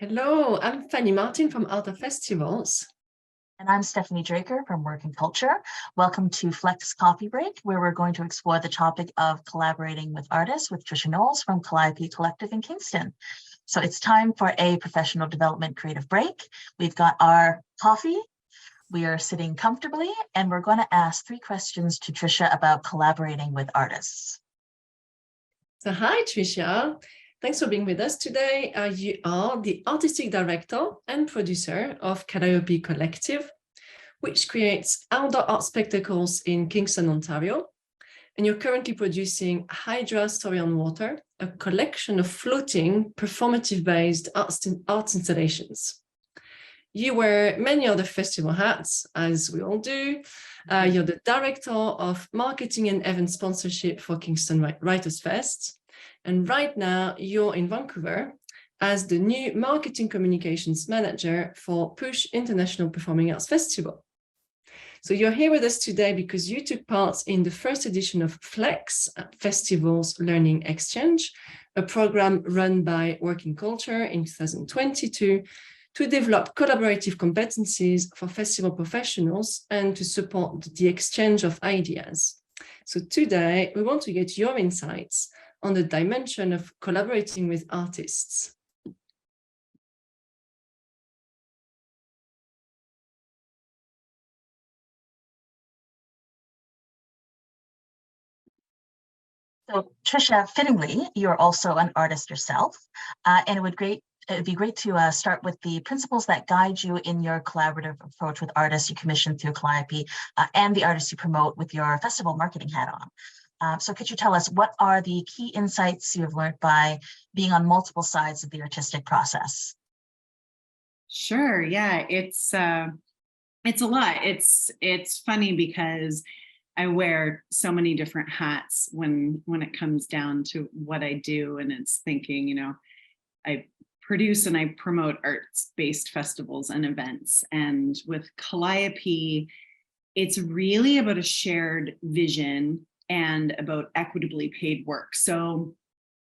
Hello, I'm Fanny Martin from Art of Festivals. And I'm Stephanie Draker from WorkInCulture. Welcome to Flex Coffee Break, where we're going to explore the topic of collaborating with artists with Tricia Knowles from Calliope Collective in Kingston. So it's time for a professional development creative break. We've got our coffee. We are sitting comfortably, and we're going to ask 3 questions to Tricia about collaborating with artists. So hi, Tricia. Thanks for being with us today. You are the artistic director and producer of Calliope Collective, which creates outdoor art spectacles in Kingston, Ontario. And you're currently producing Hydra Story on Water, a collection of floating, performative-based art installations. You wear many other festival hats, as we all do. You're the director of marketing and event sponsorship for Kingston Writers Fest. And right now, you're in Vancouver as the new marketing communications manager for Push International Performing Arts Festival. So you're here with us today because you took part in the first edition of Flex Festivals Learning Exchange, a program run by WorkInCulture in 2022 to develop collaborative competencies for festival professionals and to support the exchange of ideas. So today, we want to get your insights on the dimension of collaborating with artists. So Tricia, fittingly, you're also an artist yourself, and it'd be great to start with the principles that guide you in your collaborative approach with artists you commission through Calliope and the artists you promote with your festival marketing hat on. So could you tell us what are the key insights you have learned by being on multiple sides of the artistic process? Sure. Yeah, it's a lot. It's funny because I wear so many different hats when it comes down to what I do, and it's thinking, I produce and I promote arts-based festivals and events. And with Calliope, it's really about a shared vision and about equitably paid work. So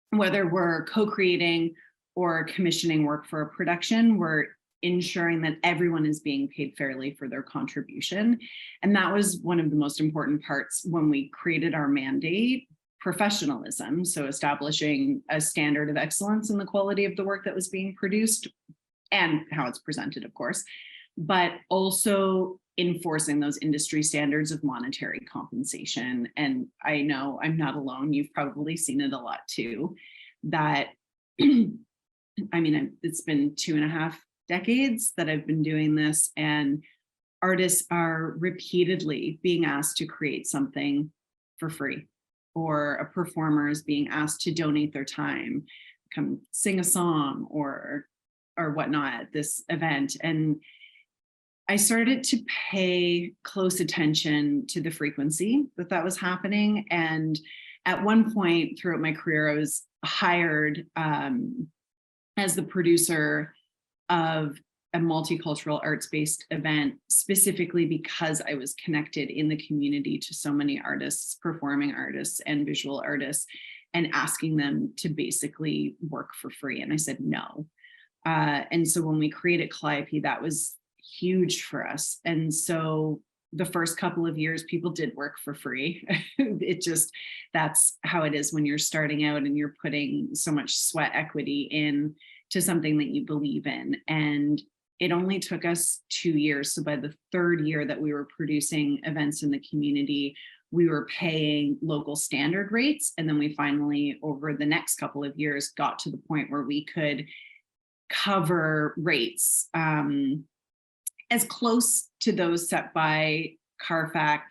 whether we're co-creating or commissioning work for a production, we're ensuring that everyone is being paid fairly for their contribution. And that was one of the most important parts when we created our mandate: professionalism. So establishing a standard of excellence in the quality of the work that was being produced and how it's presented, of course, but also enforcing those industry standards of monetary compensation. And I know I'm not alone. You've probably seen it a lot too, that, it's been 2.5 decades that I've been doing this, and artists are repeatedly being asked to create something for free, or a performer is being asked to donate their time, come sing a song or whatnot at this event. And I started to pay close attention to the frequency that was happening. And at one point throughout my career, I was hired as the producer of a multicultural arts-based event, specifically because I was connected in the community to so many artists, performing artists and visual artists, and asking them to basically work for free. And I said no. And so when we created Calliope, that was huge for us. And so the first couple of years, people did work for free. That's how it is when you're starting out and you're putting so much sweat equity in to something that you believe in. And it only took us 2 years. So by the 3rd year that we were producing events in the community, we were paying local standard rates. And then we finally, over the next couple of years, got to the point where we could cover rates as close to those set by CARFAC,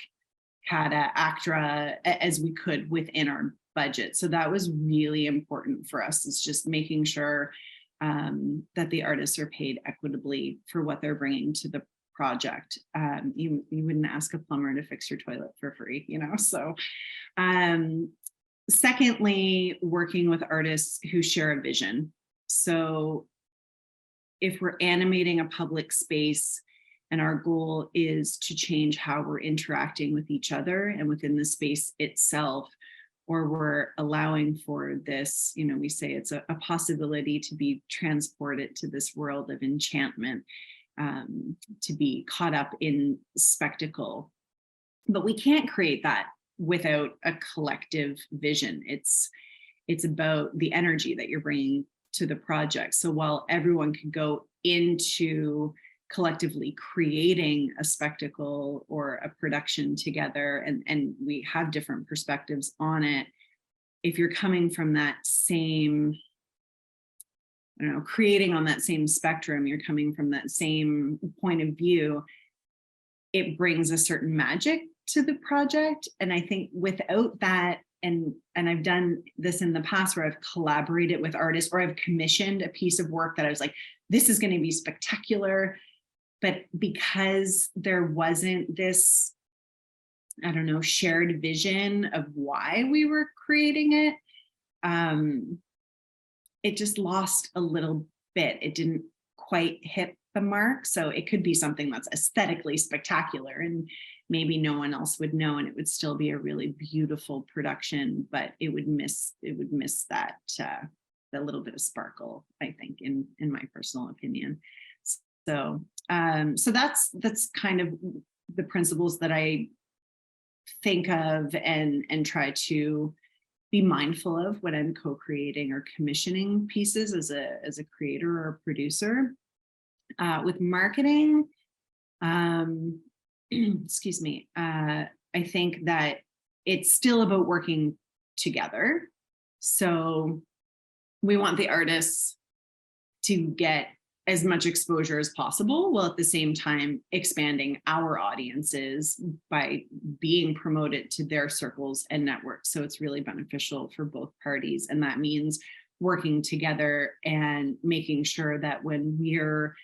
CADA, ACTRA as we could within our budget. So that was really important for us. It's just making sure that the artists are paid equitably for what they're bringing to the project. You wouldn't ask a plumber to fix your toilet for free, So secondly, working with artists who share a vision. So if we're animating a public space and our goal is to change how we're interacting with each other and within the space itself, or we're allowing for this, we say it's a possibility to be transported to this world of enchantment, to be caught up in spectacle. But we can't create that without a collective vision. It's about the energy that you're bringing to the project. So while everyone can go into collectively creating a spectacle or a production together, and we have different perspectives on it, if you're coming from that same, creating on that same spectrum, you're coming from that same point of view, it brings a certain magic to the project. And I think without that, and I've done this in the past where I've collaborated with artists, or I've commissioned a piece of work that I was like, this is going to be spectacular. But because there wasn't this, shared vision of why we were creating it, it just lost a little bit. It didn't quite hit the mark. So it could be something that's aesthetically spectacular and maybe no one else would know, and it would still be a really beautiful production, but it would miss that little bit of sparkle, I think, in my personal opinion. So that's kind of the principles that I think of and try to be mindful of when I'm co-creating or commissioning pieces as a creator or a producer. With marketing, excuse me, I think that it's still about working together. So we want the artists to get as much exposure as possible, while at the same time expanding our audiences by being promoted to their circles and networks. So it's really beneficial for both parties. And that means working together and making sure that when we're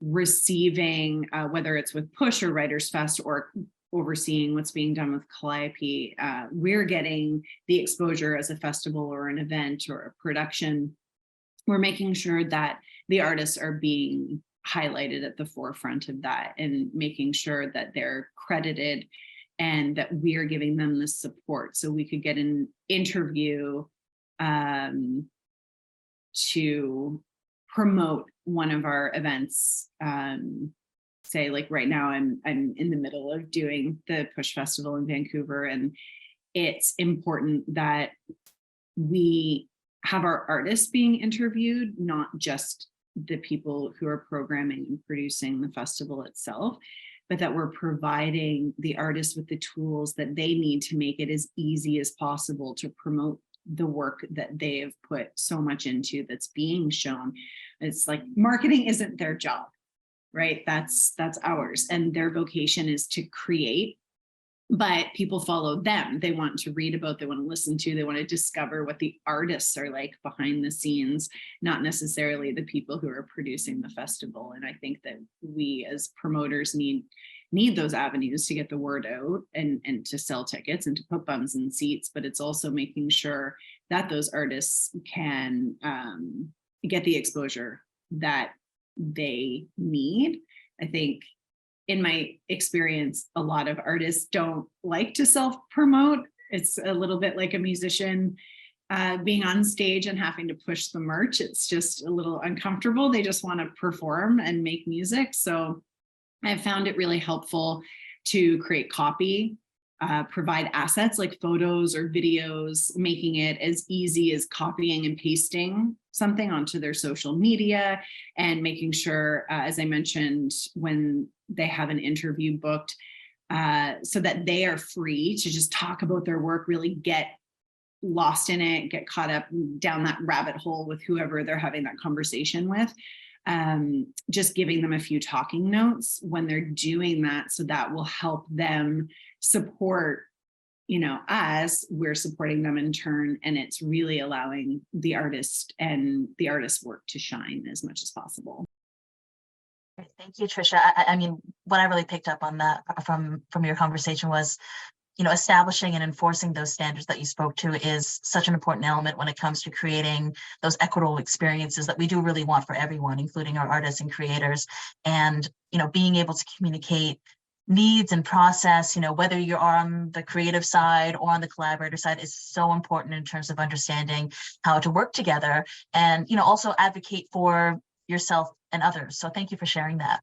receiving, whether it's with Push or Writers Fest or overseeing what's being done with Calliope, we're getting the exposure as a festival or an event or a production. We're making sure that the artists are being highlighted at the forefront of that, and making sure that they're credited and that we're giving them the support. So we could get an interview to promote one of our events. Say, like right now, I'm in the middle of doing the Push Festival in Vancouver, and it's important that we have our artists being interviewed, not just the people who are programming and producing the festival itself, but that we're providing the artists with the tools that they need to make it as easy as possible to promote the work that they have put so much into that's being shown. It's like marketing isn't their job, right? That's ours. And their vocation is to create, but people follow them. They want to read about, they want to listen to, they want to discover what the artists are like behind the scenes, not necessarily the people who are producing the festival. And I think that we as promoters need those avenues to get the word out and to sell tickets and to put bums in seats, but it's also making sure that those artists can get the exposure that they need. I think in my experience, a lot of artists don't like to self-promote. It's a little bit like a musician being on stage and having to push the merch. It's just a little uncomfortable. They just want to perform and make music. So I've found it really helpful to create copy, provide assets like photos or videos, making it as easy as copying and pasting something onto their social media, and making sure, as I mentioned, when they have an interview booked, so that they are free to just talk about their work, really get lost in it, get caught up down that rabbit hole with whoever they're having that conversation with. Just giving them a few talking notes when they're doing that, so that will help them support, us, we're supporting them in turn, and it's really allowing the artist and the artist's work to shine as much as possible. Thank you, Tricia. I mean, what I really picked up on that from your conversation was, establishing and enforcing those standards that you spoke to is such an important element when it comes to creating those equitable experiences that we do really want for everyone, including our artists and creators. And, being able to communicate needs and process, whether you're on the creative side or on the collaborator side, is so important in terms of understanding how to work together and, also advocate for yourself and others. So thank you for sharing that.